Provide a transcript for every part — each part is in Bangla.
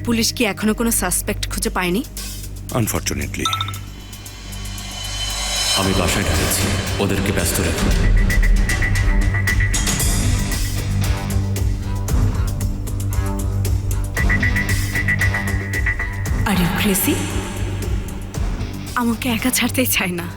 পুলিশ কি এখনো কোনো সাসপেক্ট খুঁজে পায়নি? আনফরচুনেটলি। আমি বাসায় ঢুকেছি, ওদেরকে ব্যস্ত রাখো। Are you crazy? আমাকে একা ছাড়তেই চায় না।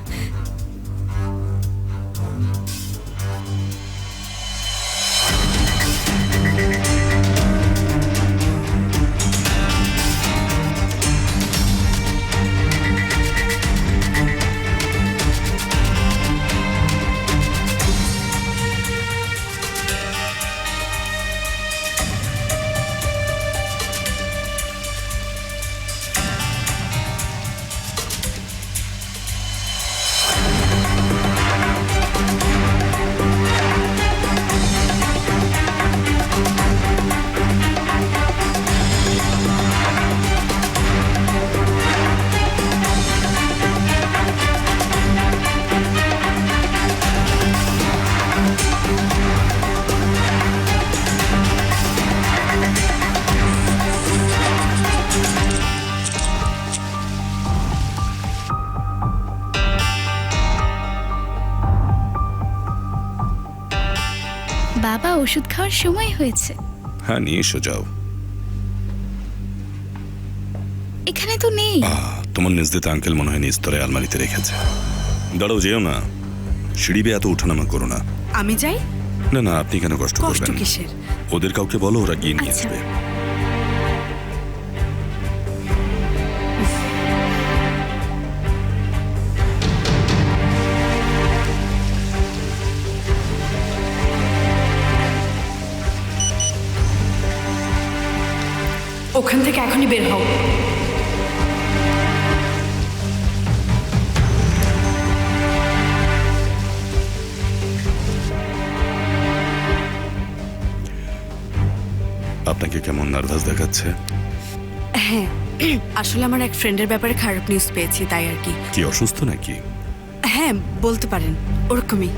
বাবা, ওষুধ খাওয়ার সময় হয়েছে। হ্যাঁ, নিয়ে এসো, যাও। এখানে তো নেই। তোমার নিজদিতে আঙ্কেল মনে হয় নিস্তরে আলমারিতে রেখেছে। দাঁড়াও, যেও না। সিঁড়ি বেয়ে এত ওঠানামা করো না। আমি যাই? না না, আপনি কেন কষ্ট কষ্ট করবেন? কিসের? ওদের কাউকে বলো, ওরা গিয়ে নিয়ে আচ্ছা। আসবে। ওখান থেকে এখনই বের হও। আপনাকে কেমন নার্ভাস দেখাচ্ছে? হ্যাঁ, আসলে আমার এক ফ্রেন্ডের ব্যাপারে খারাপ নিউজ পেয়েছি, তাই আর কি। কি অসুস্থ নাকি? হ্যাঁ, বলতে পারেন ওরকমই।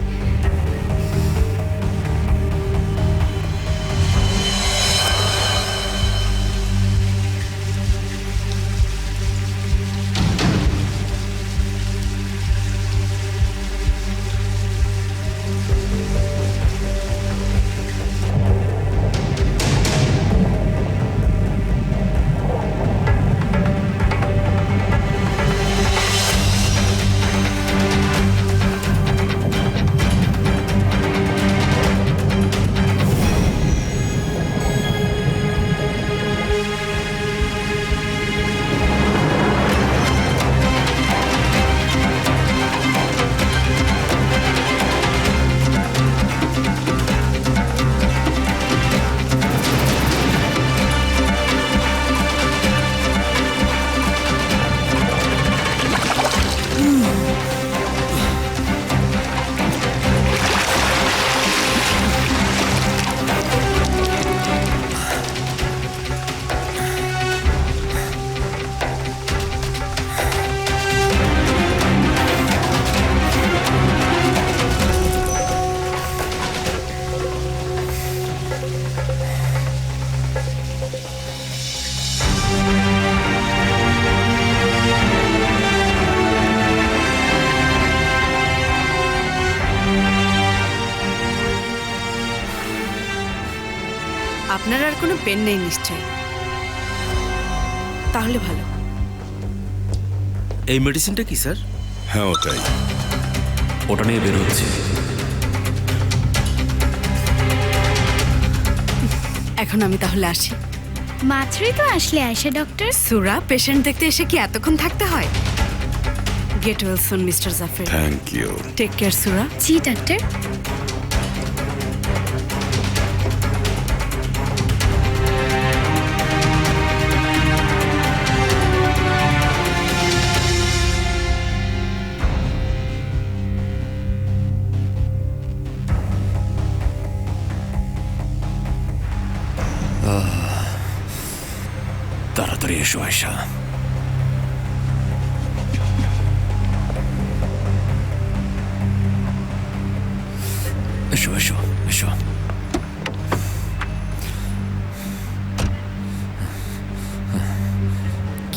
আপনার আর কোনো পেন নেই নিশ্চয়ই? তাহলে ভালো। এই মেডিসিনটা কি স্যার? হ্যাঁ, ওটাই। ওটা নিয়ে বের হচ্ছে। এখন আমি তাহলে আসি। মাত্রই তো আসলে আয়শা ডক্টর। সুরা, পেশেন্ট দেখতে এসে কি এতক্ষণ থাকতে হয়? Get well soon mister Jafar. Thank you. Take care Sura. জি ডক্টর। তাড়াতাড়ি এসো আয়শা। এসো এসো এসো।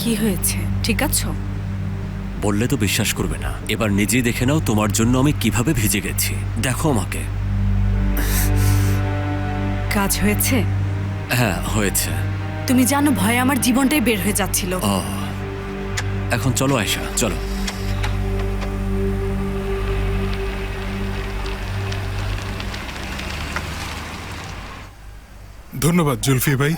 কি হয়েছে? ঠিক আছো? বললে তো বিশ্বাস করবে না। এবার নিজেই দেখে নাও তোমার জন্য আমি কিভাবে ভিজে গেছি। দেখো আমাকে। কাজ হয়েছে? হ্যাঁ, হয়েছে। তুমি জানো ভয়ে আমার জীবনটাই বের হয়ে যাচ্ছিল। এখন চলো আয়শা, চলো। ধন্যবাদ জুলফি ভাই।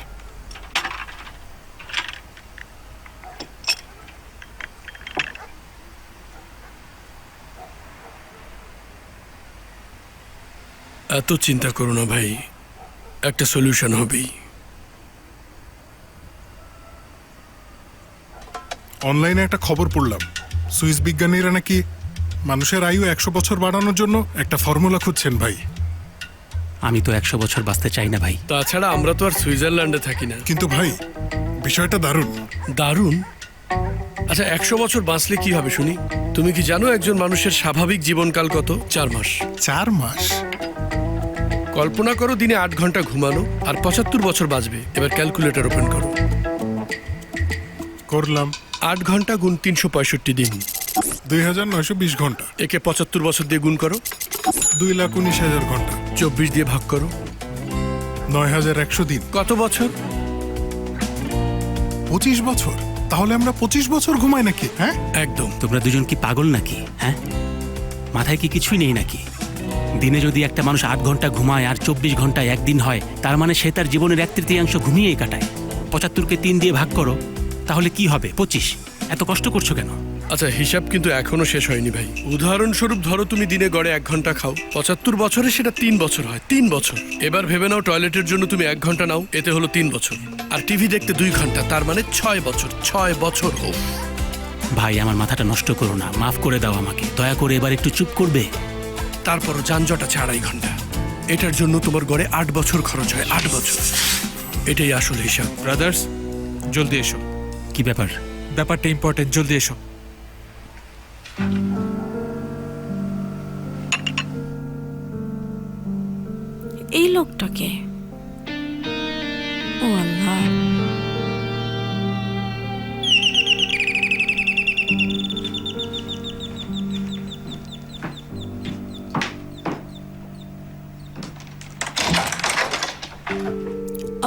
এত চিন্তা করো না ভাই, একটা সলিউশন হবেই। অনলাইনে একটা খবর পড়লাম, সুইস বিজ্ঞানীরা নাকি মানুষের আয়ু 100 বছর বাড়ানোর জন্য একটা ফর্মুলা খুঁজছেন ভাই। আমি তো 100 বছর বাঁচতে চাই না ভাই। তাছাড়া আমরা তো আর সুইজারল্যান্ডে থাকি না। কিন্তু ভাই বিষয়টা দারুণ। দারুণ? আচ্ছা, 100 বছর বাঁচলে কি হবে শুনি? তুমি কি জানো একজন মানুষের স্বাভাবিক জীবনকাল কত? 4 মাস। 4 মাস? কল্পনা করো দিনে 8 ঘন্টা ঘুমানো আর 75 বছর বাঁচবে। এবার ক্যালকুলেটর ওপেন করো। করলাম। 8 ঘন্টা গুণ 365 দিন, 2920 ঘন্টা। একে 75 বছর দিয়ে গুণ করো। 2,19,000 ঘন্টা। 24 দিয়ে ভাগ করো। 9,100 দিন। কত বছর? 25 বছর। তাহলে আমরা 25 বছর ঘুমাই নাকি? হ্যাঁ, একদম। তোমরা দুজন কি পাগল নাকি? হ্যাঁ, মাথায় কি কিছুই নেই নাকি? দিনে যদি একটা মানুষ 8 ঘন্টা ঘুমায় আর 24 ঘন্টায় একদিন হয়, তার মানে সে তার জীবনের 1/3 ঘুমিয়েই কাটায়। 75কে 3 দিয়ে ভাগ করো, তাহলে কি হবে? 25। এত কষ্ট করছো কেন? আচ্ছা, হিসাব কিন্তু এখনো শেষ হয়নি ভাই। উদাহরণস্বরূপ ধরো তুমি দিনে গড়ে 1 ঘন্টা খাও, 75 বছরে সেটা 3 বছর হয়। 3 বছর। এবার ভেবে নাও টয়লেটের জন্য তুমি 1 ঘন্টা নাও, এতে হলো 3 বছর। আর টিভি দেখতে 2 ঘন্টা, তার মানে 6 বছর। 6 বছর হোক। ভাই, আমার মাথাটা নষ্ট করো না, মাফ করে দাও আমাকে। দয়া করে এবার একটু চুপ করবে? তারপরও যানজট আছে 2.5 ঘন্টা। এটার জন্য তোমার গড়ে 8 বছর খরচ হয়। 8 বছর। এটাই আসল হিসাব। ব্রাদার্স, জলদি এসো। কি ব্যাপার? ব্যাপারটা ইম্পর্টেন্ট, জলদি এসো। এই লোকটাকে? ও আল্লাহ।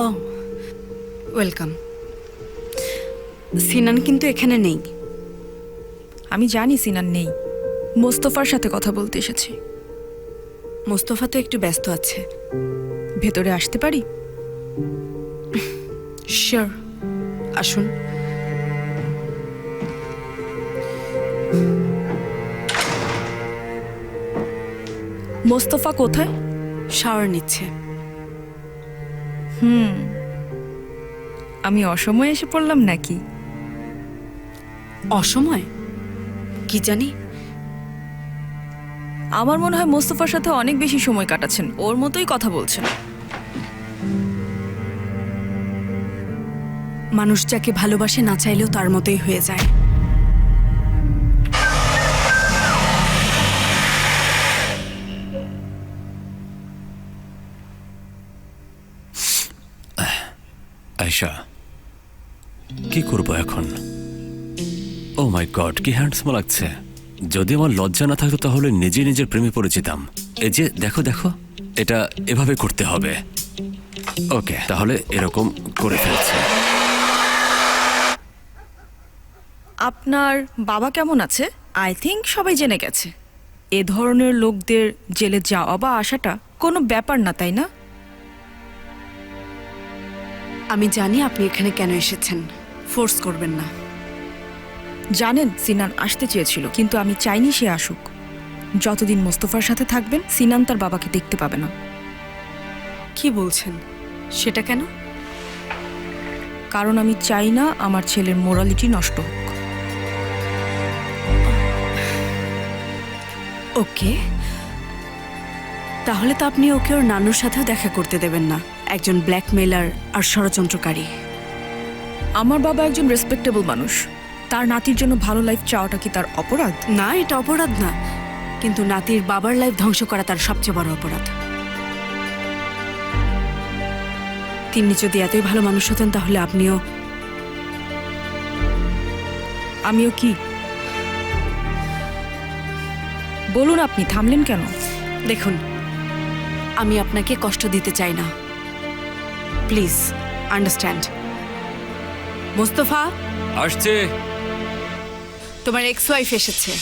ও, ওয়েলকাম। সিনান কিন্তু এখানে নেই। আমি জানি সিনান নেই, মোস্তফার সাথে কথা বলতে এসেছি। মোস্তফা তো একটু ব্যস্ত আছে। ভেতরে আসতে পারি? শিওর, আসুন। মোস্তফা কোথায়? শাওয়ার নিচ্ছে। আমি অসময়ে এসে পড়লাম নাকি? অসময়? কি জানি। আমার মনে হয় মোস্তফার সাথে অনেক বেশি সময় কাটাচ্ছেন, ওর মতোই কথা বলছেন। মানুষ যাকে ভালোবাসে না চাইলেও তার মতোই হয়ে যায়। আয়শা, কি করবো এখন? ও মাই গড, কি হ্যান্ডসাম লাগছে। যদি আমার লজ্জা না থাকতো তাহলে নিজে নিজের প্রেমে পড়ে যেতাম। এই যে দেখো দেখো, এটা এভাবে করতে হবে। ওকে, তাহলে এরকম করে ফেলছে। আপনার বাবা কেমন আছে? আই থিঙ্ক সবাই জেনে গেছে। এ ধরনের লোকদের জেলে যাওয়া বা আসাটা কোনো ব্যাপার না, তাই না? আমি জানি আপনি এখানে কেন এসেছেন। ফোর্স করবেন না। জানেন, সিনান আসতে চেয়েছিল, কিন্তু আমি চাইনি সে আসুক। যতদিন মোস্তফার সাথে থাকবেন, সিনান তার বাবাকে দেখতে পাবে না। কি বলছেন? সেটা কেন? কারণ আমি চাই না আমার ছেলের মোরালিটি নষ্ট হোক। ওকে, তাহলে তো আপনি ওকে ওর নানুর সাথেও দেখা করতে দেবেন না। একজন ব্ল্যাকমেলার আর ষড়যন্ত্রকারী। আমার বাবা একজন রেসপেক্টেবল মানুষ, তার নাতির জন্য ভালো লাইফ চাওয়াটা কি তার অপরাধ? না, এটা অপরাধ না, কিন্তু নাতির বাবার লাইফ ধ্বংস করা তার সবচেয়ে বড় অপরাধ। তিনি যদি এতই ভালো মানুষ হতেন তাহলে আপনিও আমিও কি? বলুন, আপনি থামলেন কেন? দেখুন, আমি আপনাকে কষ্ট দিতে চাই না, প্লিজ আন্ডারস্ট্যান্ড। মোস্তফা, আসছে। তোমার এক্স ওয়াইফ এসেছে।